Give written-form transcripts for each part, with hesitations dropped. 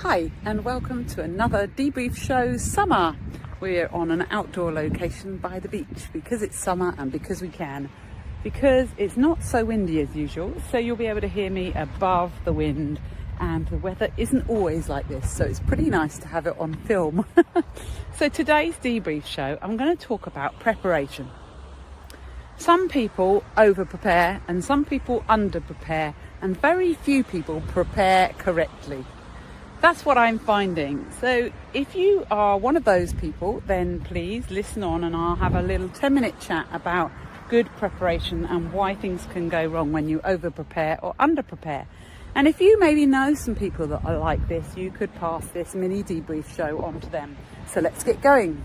Hi and welcome to another Dee-Brief show summer. We're on an outdoor location by the beach because it's summer and because we can. Because it's not so windy as usual, so you'll be able to hear me above the wind, and the weather isn't always like this, so it's pretty nice to have it on film. So today's Dee-Brief show, I'm going to talk about preparation. Some people over-prepare and some people under-prepare, and very few people prepare correctly. That's what I'm finding. So if you are one of those people, then please listen on and I'll have a little 10-minute chat about good preparation and why things can go wrong when you over-prepare or under-prepare. And if you maybe know some people that are like this, you could pass this mini debrief show on to them. So let's get going.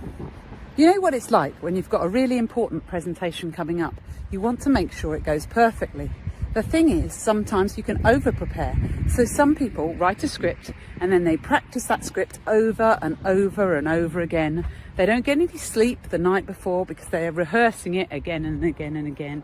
You know what it's like when you've got a really important presentation coming up. You want to make sure it goes perfectly. The thing is, sometimes you can over-prepare. So some people write a script and then they practice that script over and over and over again. They don't get any sleep the night before because they are rehearsing it again and again and again.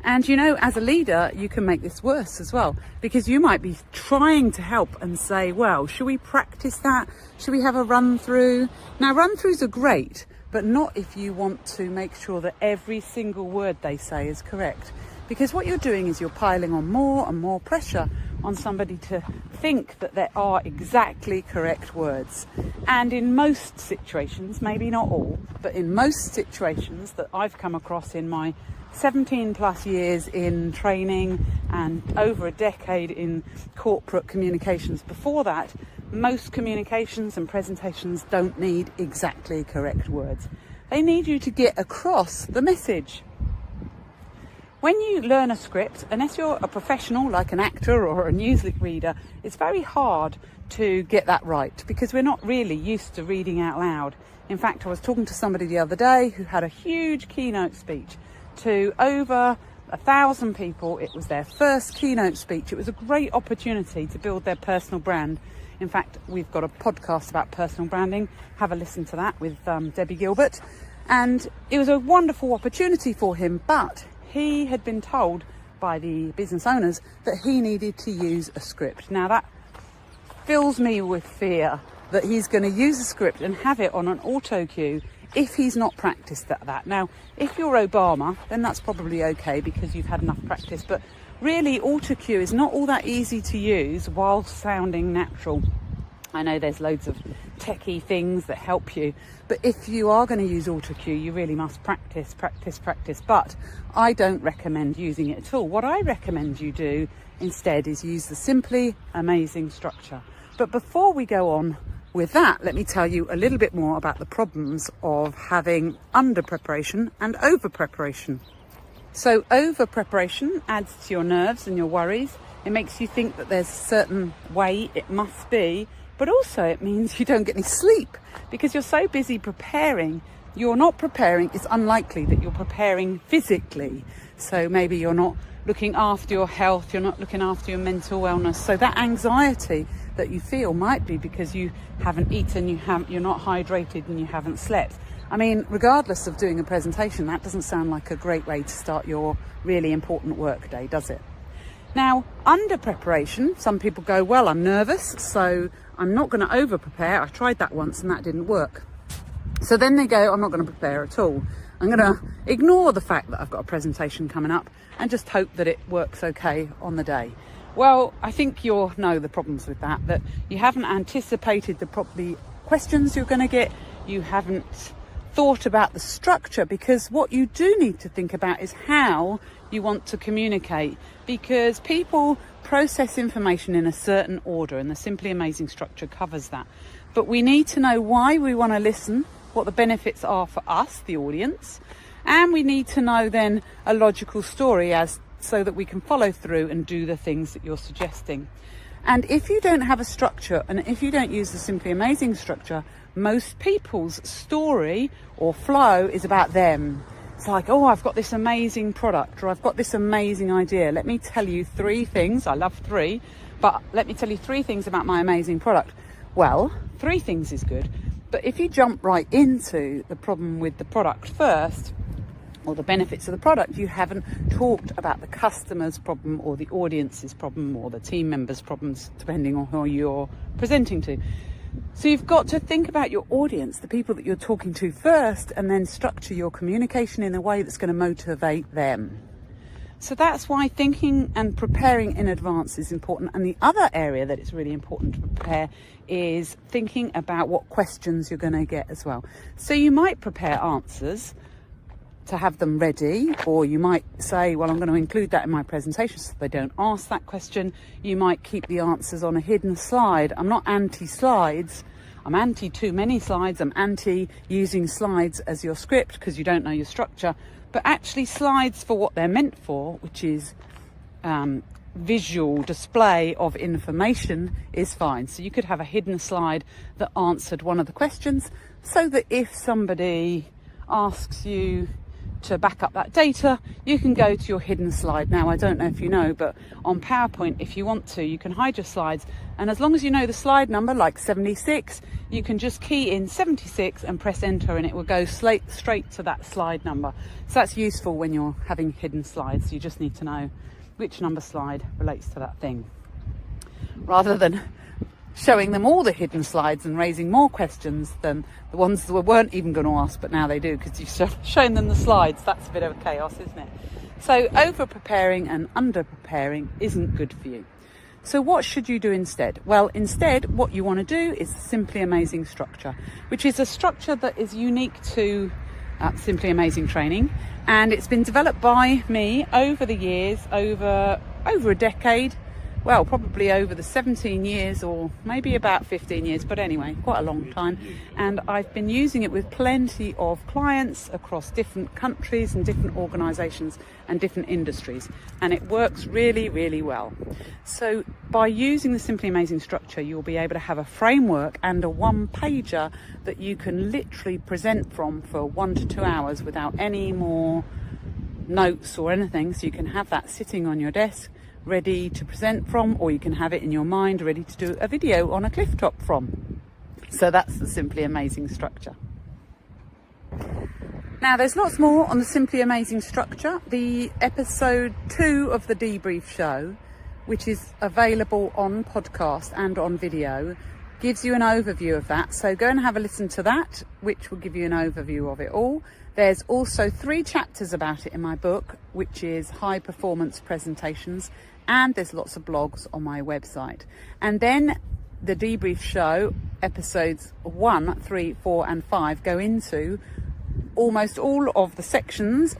And you know, as a leader, you can make this worse as well, because you might be trying to help and say, well, should we practice that? Should we have a run through? Now, run throughs are great, but not if you want to make sure that every single word they say is correct. Because what you're doing is you're piling on more and more pressure on somebody to think that there are exactly correct words. And in most situations, maybe not all, but in most situations that I've come across in my 17 plus years in training and over a decade in corporate communications before that, most communications and presentations don't need exactly correct words. They need you to get across the message. When you learn a script, unless you're a professional like an actor or a newsletter reader, it's very hard to get that right because we're not really used to reading out loud. In fact, I was talking to somebody the other day who had a huge keynote speech to over 1,000 people. It was their first keynote speech. It was a great opportunity to build their personal brand. In fact, we've got a podcast about personal branding. Have a listen to that with Debbie Gilbert. And it was a wonderful opportunity for him, but he had been told by the business owners that he needed to use a script. Now that fills me with fear that he's going to use a script and have it on an auto cue if he's not practiced at that. Now, if you're Obama, then that's probably okay because you've had enough practice. But really, auto cue is not all that easy to use while sounding natural. I know there's loads of techie things that help you, but if you are going to use auto cue, you really must practice. But I don't recommend using it at all. What I recommend you do instead is use the simply amazing structure. But before we go on with that, let me tell you a little bit more about the problems of having under preparation and over preparation. So over preparation adds to your nerves and your worries. It makes you think that there's a certain way it must be, but also it means you don't get any sleep because you're so busy preparing. You're not preparing. It's unlikely that you're preparing physically. So maybe you're not looking after your health. You're not looking after your mental wellness. So that anxiety that you feel might be because you haven't eaten, you're not hydrated and you haven't slept. I mean, regardless of doing a presentation, that doesn't sound like a great way to start your really important work day, does it? Now, under preparation, some people go, well, I'm nervous, so I'm not going to over prepare. I tried that once and that didn't work. So then they go, I'm not going to prepare at all. I'm going to ignore the fact that I've got a presentation coming up and just hope that it works okay on the day. Well, I think you'll know the problems with that you haven't anticipated the questions you're going to get. You haven't thought about the structure, because what you do need to think about is how you want to communicate, because people process information in a certain order and the Simply Amazing structure covers that. But we need to know why we want to listen, what the benefits are for us, the audience, and we need to know then a logical story so that we can follow through and do the things that you're suggesting. And if you don't have a structure, and if you don't use the Simply Amazing structure, most people's story or flow is about them. It's like, oh, I've got this amazing product, or I've got this amazing idea. Let me tell you 3 things. I love 3, but let me tell you 3 things about my amazing product. Well, 3 things is good, but if you jump right into the problem with the product first, or the benefits of the product. You haven't talked about the customer's problem or the audience's problem or the team members' problems, depending on who you're presenting to. So you've got to think about your audience, the people that you're talking to first, and then structure your communication in a way that's going to motivate them. So that's why thinking and preparing in advance is important. And the other area that it's really important to prepare is thinking about what questions you're going to get as well. So you might prepare answers to have them ready, or you might say, well, I'm going to include that in my presentation so they don't ask that question. You might keep the answers on a hidden slide. I'm not anti-slides. I'm anti too many slides. I'm anti using slides as your script because you don't know your structure. But actually slides for what they're meant for, which is visual display of information, is fine. So you could have a hidden slide that answered one of the questions, so that if somebody asks you to back up that data, you can go to your hidden slide. Now, I don't know if you know, but on PowerPoint, if you want to, you can hide your slides, and as long as you know the slide number, like 76, you can just key in 76 and press enter, and it will go straight to that slide number. So that's useful when you're having hidden slides. You just need to know which number slide relates to that thing, rather than showing them all the hidden slides and raising more questions than the ones that weren't even going to ask, but now they do because you've shown them the slides. That's a bit of a chaos, isn't it? So over preparing and under preparing isn't good for you. So what should you do instead? Well, instead, what you want to do is Simply Amazing structure, which is a structure that is unique to Simply Amazing training, and it's been developed by me over the years, over a decade. Well, probably over the 17 years, or maybe about 15 years, but anyway, quite a long time. And I've been using it with plenty of clients across different countries and different organisations and different industries. And it works really, really well. So by using the Simply Amazing structure, you'll be able to have a framework and a one-pager that you can literally present from for 1 to 2 hours without any more notes or anything. So you can have that sitting on your desk, ready to present from, or you can have it in your mind ready to do a video on a cliff top from. So that's the Simply Amazing structure. Now there's lots more on the Simply Amazing structure. The episode 2 of the Dee-Brief show, which is available on podcast and on video, gives you an overview of that. So go and have a listen to that, which will give you an overview of it all. There's also 3 chapters about it in my book, which is High Performance Presentations, and there's lots of blogs on my website. And then the Dee-Brief show, episodes 1, 3, 4 and 5 go into almost all of the sections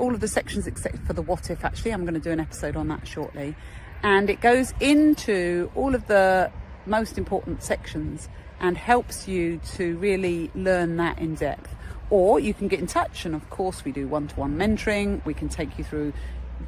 except for the what if. Actually, I'm going to do an episode on that shortly. And it goes into all of the most important sections and helps you to really learn that in depth. Or you can get in touch, and of course we do one-to-one mentoring. We can take you through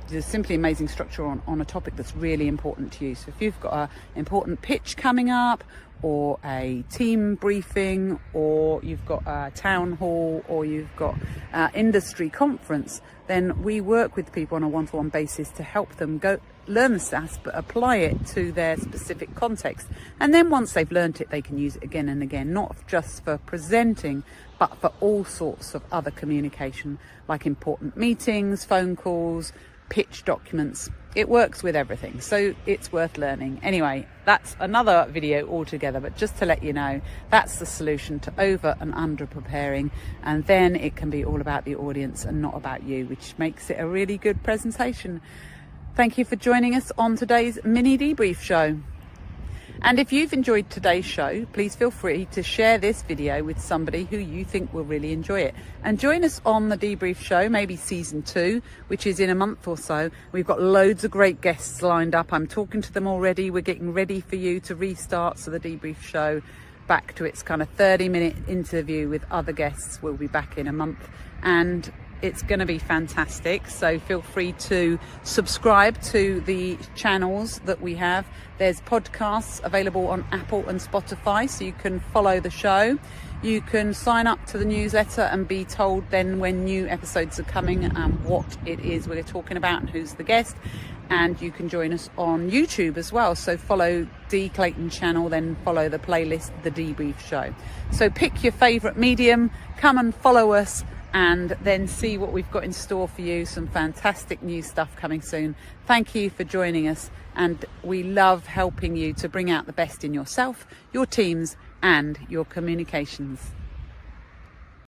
the Simply Amazing structure on a topic that's really important to you. So if you've got an important pitch coming up, or a team briefing, or you've got a town hall, or you've got an industry conference, then we work with people on a one-to-one basis to help them go learn the SAS but apply it to their specific context. And then once they've learnt it, they can use it again and again, not just for presenting, but for all sorts of other communication, like important meetings, phone calls, pitch documents. It works with everything, so it's worth learning. Anyway, that's another video altogether, but just to let you know, that's the solution to over and under preparing, and then it can be all about the audience and not about you, which makes it a really good presentation. Thank you for joining us on today's mini Dee-Brief show. And if you've enjoyed today's show, please feel free to share this video with somebody who you think will really enjoy it. And join us on the Dee-Brief show, maybe season 2, which is in a month or so. We've got loads of great guests lined up. I'm talking to them already. We're getting ready for you to restart. So the Dee-Brief show, back to its kind of 30-minute interview with other guests, will be back in a month. And it's going to be fantastic. So feel free to subscribe to the channels that we have. There's podcasts available on Apple and Spotify, so you can follow the show. You can sign up to the newsletter and be told then when new episodes are coming and what it is we're talking about and who's the guest. And you can join us on YouTube as well. So follow Dee Clayton channel, then follow the playlist, The Dee-Brief Show. So pick your favourite medium, come and follow us, and then see what we've got in store for you. Some fantastic new stuff coming soon. Thank you for joining us, and we love helping you to bring out the best in yourself, your teams, and your communications.